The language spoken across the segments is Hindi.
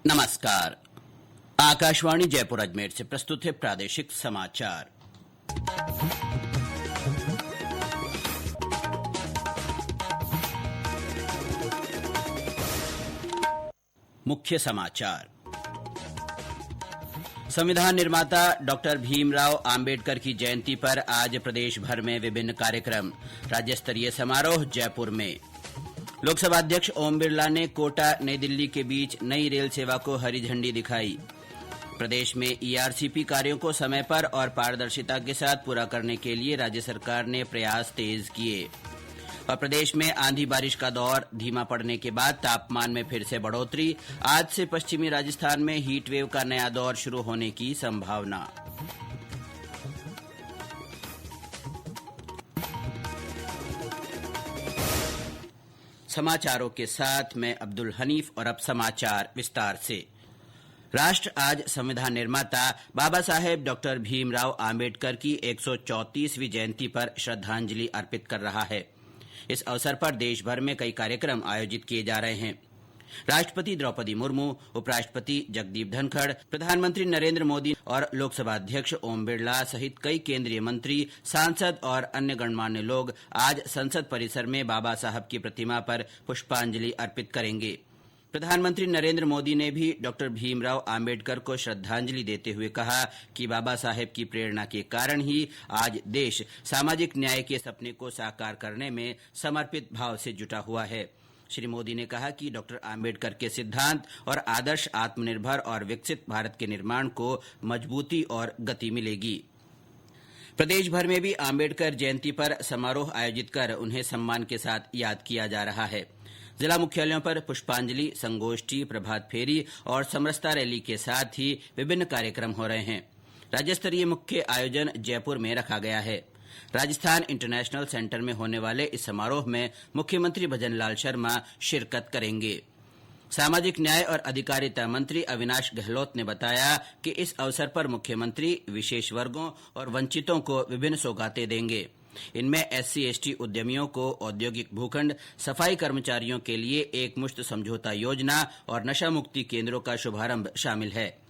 नमस्कार। आकाशवाणी जयपुर अजमेर से प्रस्तुत है प्रादेशिक समाचार। मुख्य समाचार। संविधान निर्माता डॉक्टर भीमराव आम्बेडकर की जयंती पर आज प्रदेश भर में विभिन्न कार्यक्रम। राज्य स्तरीय समारोह जयपुर में। लोकसभा अध्यक्ष ओम बिरला ने कोटा नई दिल्ली के बीच नई रेल सेवा को हरी झंडी दिखाई। प्रदेश में ईआरसीपी कार्यों को समय पर और पारदर्शिता के साथ पूरा करने के लिए राज्य सरकार ने प्रयास तेज किए। और प्रदेश में आंधी बारिश का दौर धीमा पड़ने के बाद तापमान में फिर से बढ़ोतरी। आज से पश्चिमी राजस्थान में हीट वेव का नया दौर शुरू होने की संभावना। समाचारों के साथ मैं अब्दुल हनीफ और अब समाचार विस्तार से। राष्ट्र आज संविधान निर्माता बाबा साहेब डॉक्टर भीमराव आम्बेडकर की 134वीं जयंती पर श्रद्धांजलि अर्पित कर रहा है। इस अवसर पर देश भर में कई कार्यक्रम आयोजित किए जा रहे हैं। राष्ट्रपति द्रौपदी मुर्मू, उपराष्ट्रपति जगदीप धनखड़, प्रधानमंत्री नरेंद्र मोदी और लोकसभा अध्यक्ष ओम बिरला सहित कई केंद्रीय मंत्री, सांसद और अन्य गणमान्य लोग आज संसद परिसर में बाबा साहब की प्रतिमा पर पुष्पांजलि अर्पित करेंगे। प्रधानमंत्री नरेंद्र मोदी ने भी डॉक्टर भीमराव आम्बेडकर को श्रद्धांजलि देते हुए कहा कि बाबा साहेब की प्रेरणा के कारण ही आज देश सामाजिक न्याय के सपने को साकार करने में समर्पित भाव से जुटा हुआ है। श्री मोदी ने कहा कि डॉक्टर आम्बेडकर के सिद्धांत और आदर्श आत्मनिर्भर और विकसित भारत के निर्माण को मजबूती और गति मिलेगी। प्रदेश भर में भी आम्बेडकर जयंती पर समारोह आयोजित कर उन्हें सम्मान के साथ याद किया जा रहा है। जिला मुख्यालयों पर पुष्पांजलि, संगोष्ठी, प्रभात फेरी और समरसता रैली के साथ ही विभिन्न कार्यक्रम हो रहे हैं। राज्य स्तरीय मुख्य आयोजन जयपुर में रखा गया है। राजस्थान इंटरनेशनल सेंटर में होने वाले इस समारोह में मुख्यमंत्री भजनलाल शर्मा शिरकत करेंगे। सामाजिक न्याय और अधिकारिता मंत्री अविनाश गहलोत ने बताया कि इस अवसर पर मुख्यमंत्री विशेष वर्गों और वंचितों को विभिन्न सौगातें देंगे। इनमें SC/ST उद्यमियों को औद्योगिक भूखंड, सफाई कर्मचारियों के लिए एकमुश्त समझौता योजना और नशा मुक्ति केंद्रों का शुभारंभ शामिल है।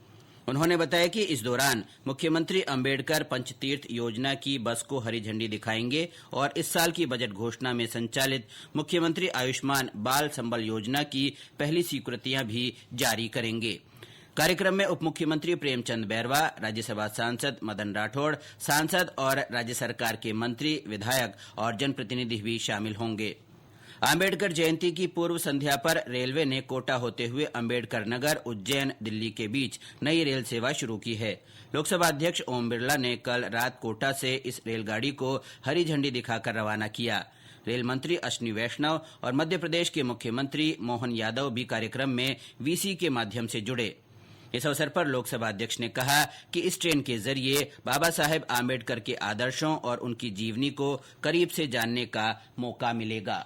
उन्होंने बताया कि इस दौरान मुख्यमंत्री अम्बेडकर पंचतीर्थ योजना की बस को हरी झंडी दिखाएंगे और इस साल की बजट घोषणा में संचालित मुख्यमंत्री आयुष्मान बाल संबल योजना की पहली स्वीकृतियां भी जारी करेंगे। कार्यक्रम में उप मुख्यमंत्री प्रेमचंद बैरवा, राज्यसभा सांसद मदन राठौड़, सांसद और राज्य सरकार के मंत्री, विधायक और जनप्रतिनिधि भी शामिल होंगे। आम्बेडकर जयंती की पूर्व संध्या पर रेलवे ने कोटा होते हुए अम्बेडकर नगर, उज्जैन, दिल्ली के बीच नई रेल सेवा शुरू की है। लोकसभा अध्यक्ष ओम बिरला ने कल रात कोटा से इस रेलगाड़ी को हरी झंडी दिखाकर रवाना किया। रेल मंत्री अश्विनी वैष्णव और मध्य प्रदेश के मुख्यमंत्री मोहन यादव भी कार्यक्रम में वीसी के माध्यम से जुड़े। इस अवसर पर लोकसभा अध्यक्ष ने कहा कि इस ट्रेन के जरिए बाबा साहेब आम्बेडकर के आदर्शों और उनकी जीवनी को करीब से जानने का मौका मिलेगा।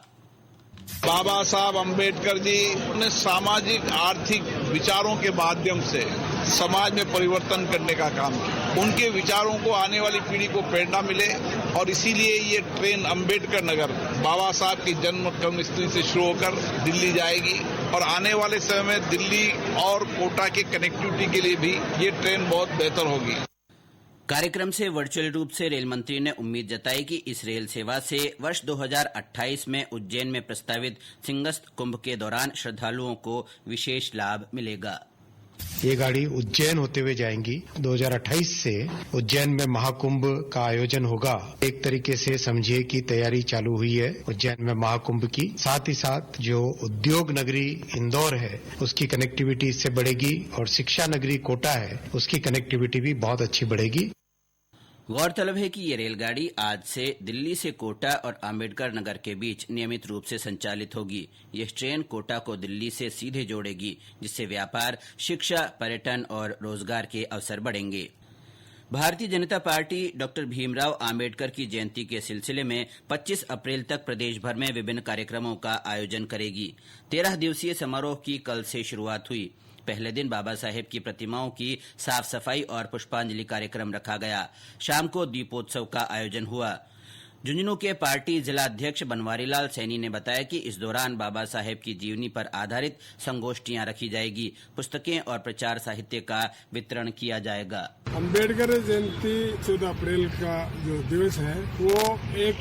बाबा साहब अम्बेडकर जी ने सामाजिक आर्थिक विचारों के माध्यम से समाज में परिवर्तन करने का काम किया। उनके विचारों को आने वाली पीढ़ी को प्रेरणा मिले और इसीलिए ये ट्रेन अम्बेडकर नगर बाबा साहब की जन्म कर्मस्थली से शुरू होकर दिल्ली जाएगी और आने वाले समय में दिल्ली और कोटा के कनेक्टिविटी के लिए भी ये ट्रेन बहुत बेहतर होगी। कार्यक्रम से वर्चुअल रूप से रेल मंत्री ने उम्मीद जताई कि इस रेल सेवा से वर्ष 2028 में उज्जैन में प्रस्तावित सिंहस्थ कुंभ के दौरान श्रद्धालुओं को विशेष लाभ मिलेगा। ये गाड़ी उज्जैन होते हुए जाएंगी। 2028 से उज्जैन में महाकुंभ का आयोजन होगा। एक तरीके से समझिए कि तैयारी चालू हुई है उज्जैन में महाकुंभ की। साथ ही साथ जो उद्योग नगरी इंदौर है उसकी कनेक्टिविटी इससे बढ़ेगी और शिक्षा नगरी कोटा है उसकी कनेक्टिविटी भी बहुत अच्छी बढ़ेगी। गौरतलब है कि ये रेलगाड़ी आज से दिल्ली से कोटा और अम्बेडकर नगर के बीच नियमित रूप से संचालित होगी। यह ट्रेन कोटा को दिल्ली से सीधे जोड़ेगी, जिससे व्यापार, शिक्षा, पर्यटन और रोजगार के अवसर बढ़ेंगे। भारतीय जनता पार्टी डॉक्टर भीमराव आम्बेडकर की जयंती के सिलसिले में 25 अप्रैल तक प्रदेश भर में विभिन्न कार्यक्रमों का आयोजन करेगी। 13 दिवसीय समारोह की कल से शुरुआत हुई। पहले दिन बाबा साहेब की प्रतिमाओं की साफ सफाई और पुष्पांजलि कार्यक्रम रखा गया। शाम को दीपोत्सव का आयोजन हुआ। झुंझुनू के पार्टी जिला अध्यक्ष बनवारीलाल सैनी ने बताया कि इस दौरान बाबा साहेब की जीवनी पर आधारित संगोष्ठियां रखी जाएगी, पुस्तकें और प्रचार साहित्य का वितरण किया जाएगा। अम्बेडकर जयंती 14 अप्रैल का जो दिवस है वो एक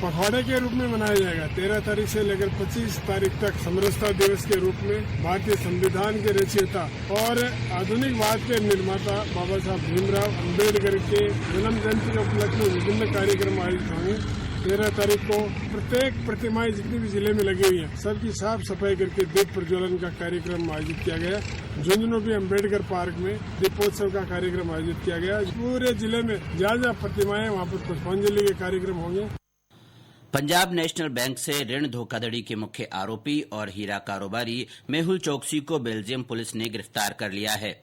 पखवाड़े के रूप में मनाया जाएगा। 13 तारीख से लेकर 25 तारीख तक समरसता दिवस के रूप में भारतीय संविधान के रचयिता और आधुनिकवाद के निर्माता बाबा साहब भीमराव अम्बेडकर के जन्म जयंती के उपलक्ष्य में विभिन्न कार्यक्रम आयोजित होंगे। 13 तारीख को प्रत्येक प्रतिमाएं जितनी भी जिले में लगी हुई है सबकी साफ सफाई करके दीप प्रज्वलन का कार्यक्रम आयोजित किया गया। झुंझुनू के अम्बेडकर पार्क में दीपोत्सव का कार्यक्रम आयोजित किया गया। पूरे जिले में जहाँ प्रतिमाएं वहाँ पर पुष्पांजलि के कार्यक्रम होंगे। पंजाब नेशनल बैंक से ऋण धोखाधड़ी के मुख्य आरोपी और हीरा कारोबारी मेहुल चोकसी को बेल्जियम पुलिस ने गिरफ्तार कर लिया है।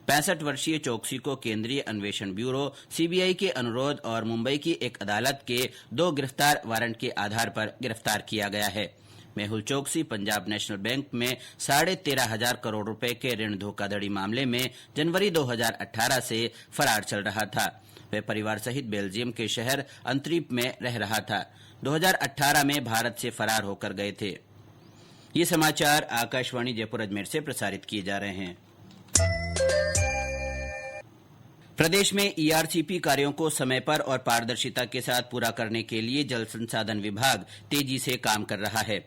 65 वर्षीय चोकसी को केंद्रीय अन्वेषण ब्यूरो सीबीआई के अनुरोध और मुंबई की एक अदालत के 2 गिरफ्तार वारंट के आधार पर गिरफ्तार किया गया है। मेहुल चोकसी पंजाब नेशनल बैंक में 13,500 करोड़ रुपए के ऋण धोखाधड़ी मामले में जनवरी 2018 से फरार चल रहा था। वह परिवार सहित बेल्जियम के शहर अंतरीप में रह रहा था। 2018 में भारत से फरार होकर गए थे। ये समाचार आकाशवाणी जयपुर अजमेर से प्रसारित किए जा रहे हैं। प्रदेश में ईआरसीपी कार्यों को समय पर और पारदर्शिता के साथ पूरा करने के लिए जल संसाधन विभाग तेजी से काम कर रहा है।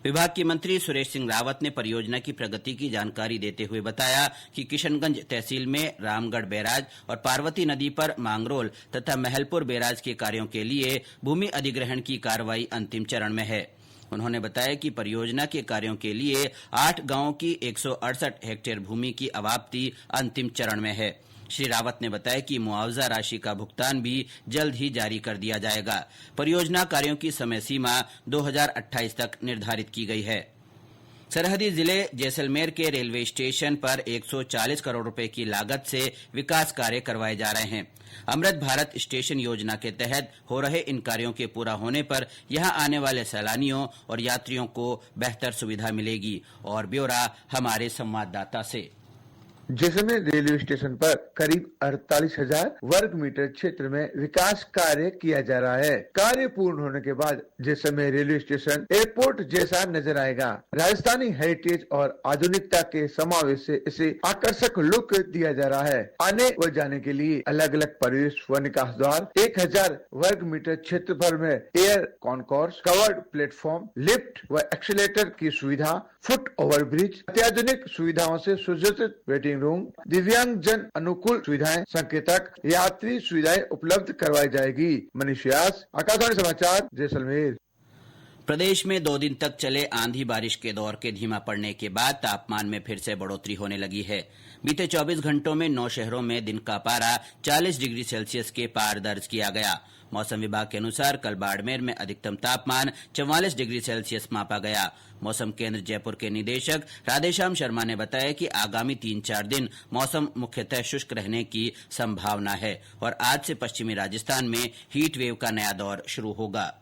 विभाग के मंत्री सुरेश सिंह रावत ने परियोजना की प्रगति की जानकारी देते हुए बताया कि किशनगंज तहसील में रामगढ़ बैराज और पार्वती नदी पर मांगरोल तथा महलपुर बैराज के कार्यों के लिए भूमि अधिग्रहण की कार्रवाई अंतिम चरण में है। उन्होंने बताया कि परियोजना के कार्यों के लिए 8 गांवों की 168 हेक्टेयर भूमि की अवाप्ति अंतिम चरण में है। श्री रावत ने बताया कि मुआवजा राशि का भुगतान भी जल्द ही जारी कर दिया जाएगा। परियोजना कार्यों की समय सीमा 2028 तक निर्धारित की गई है। सरहदी जिले जैसलमेर के रेलवे स्टेशन पर 140 करोड़ रुपए की लागत से विकास कार्य करवाए जा रहे हैं। अमृत भारत स्टेशन योजना के तहत हो रहे इन कार्यों के पूरा होने पर यहां आने वाले सैलानियों और यात्रियों को बेहतर सुविधा मिलेगी। और ब्यौरा हमारे संवाददाता से। जैसलमेर रेलवे स्टेशन पर करीब 48,000 वर्ग मीटर क्षेत्र में विकास कार्य किया जा रहा है। कार्य पूर्ण होने के बाद जैसलमेर रेलवे स्टेशन एयरपोर्ट जैसा नजर आएगा। राजस्थानी हेरिटेज और आधुनिकता के समावेश से इसे आकर्षक लुक दिया जा रहा है। आने व जाने के लिए अलग अलग प्रवेश व निकास द्वार, 1,000 वर्ग मीटर क्षेत्रफल में air concourse, covered platform, lift व एक्सीलेटर की सुविधा, फुट ओवरब्रिज, अत्याधुनिक सुविधाओं से सुसज्जित वेटिंग रूम, दिव्यांग जन अनुकूल सुविधाएं, संकेतक, यात्री सुविधाएं उपलब्ध करवाई जाएगी। मनीष व्यास, आकाशवाणी समाचार, जैसलमेर। प्रदेश में 2 दिन तक चले आंधी बारिश के दौर के धीमा पड़ने के बाद तापमान में फिर से बढ़ोतरी होने लगी है। बीते 24 घंटों में 9 शहरों में दिन का पारा 40 डिग्री सेल्सियस के पार दर्ज किया गया। मौसम विभाग के अनुसार कल बाड़मेर में अधिकतम तापमान 44 डिग्री सेल्सियस मापा गया। मौसम केंद्र जयपुर के निदेशक राधेश्याम शर्मा ने बताया कि आगामी 3-4 दिन मौसम मुख्यतः शुष्क रहने की संभावना है और आज से पश्चिमी राजस्थान में हीट वेव का नया दौर शुरू होगा।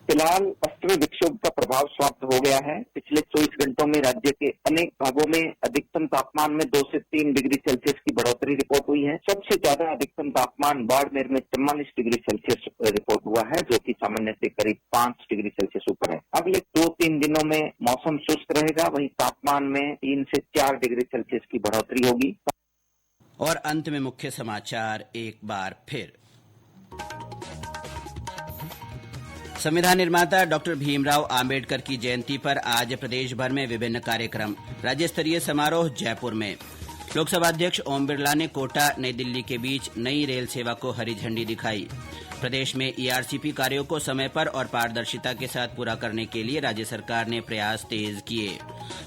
फिलहाल पश्चिमी विक्षोभ का प्रभाव समाप्त हो गया है। पिछले 24 घंटों में राज्य के अनेक भागों में अधिकतम तापमान में 2 से 3 डिग्री सेल्सियस की बढ़ोतरी रिपोर्ट हुई है। सबसे ज्यादा अधिकतम तापमान बाड़मेर में 44 डिग्री सेल्सियस रिपोर्ट हुआ है, जो कि सामान्य से करीब 5 डिग्री सेल्सियस ऊपर है। अगले 2-3 दिनों में मौसम शुष्क रहेगा, वहीं तापमान में 3 से 4 डिग्री सेल्सियस की बढ़ोतरी होगी। और अंत में मुख्य समाचार एक बार फिर। संविधान निर्माता डॉक्टर भीमराव आम्बेडकर की जयंती पर आज प्रदेश भर में विभिन्न कार्यक्रम। राज्य स्तरीय समारोह जयपुर में। लोकसभा अध्यक्ष ओम बिरला ने कोटा नई दिल्ली के बीच नई रेल सेवा को हरी झंडी दिखाई। प्रदेश में ईआरसीपी कार्यों को समय पर और पारदर्शिता के साथ पूरा करने के लिए राज्य सरकार ने प्रयास तेज किए।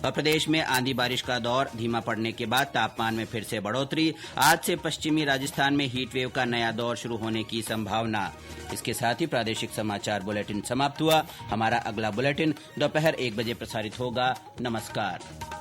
और प्रदेश में आंधी बारिश का दौर धीमा पड़ने के बाद तापमान में फिर से बढ़ोतरी। आज से पश्चिमी राजस्थान में हीट वेव का नया दौर शुरू होने की संभावना। इसके साथ ही प्रादेशिक समाचार बुलेटिन समाप्त हुआ। हमारा अगला बुलेटिन दोपहर 1 बजे प्रसारित होगा। नमस्कार।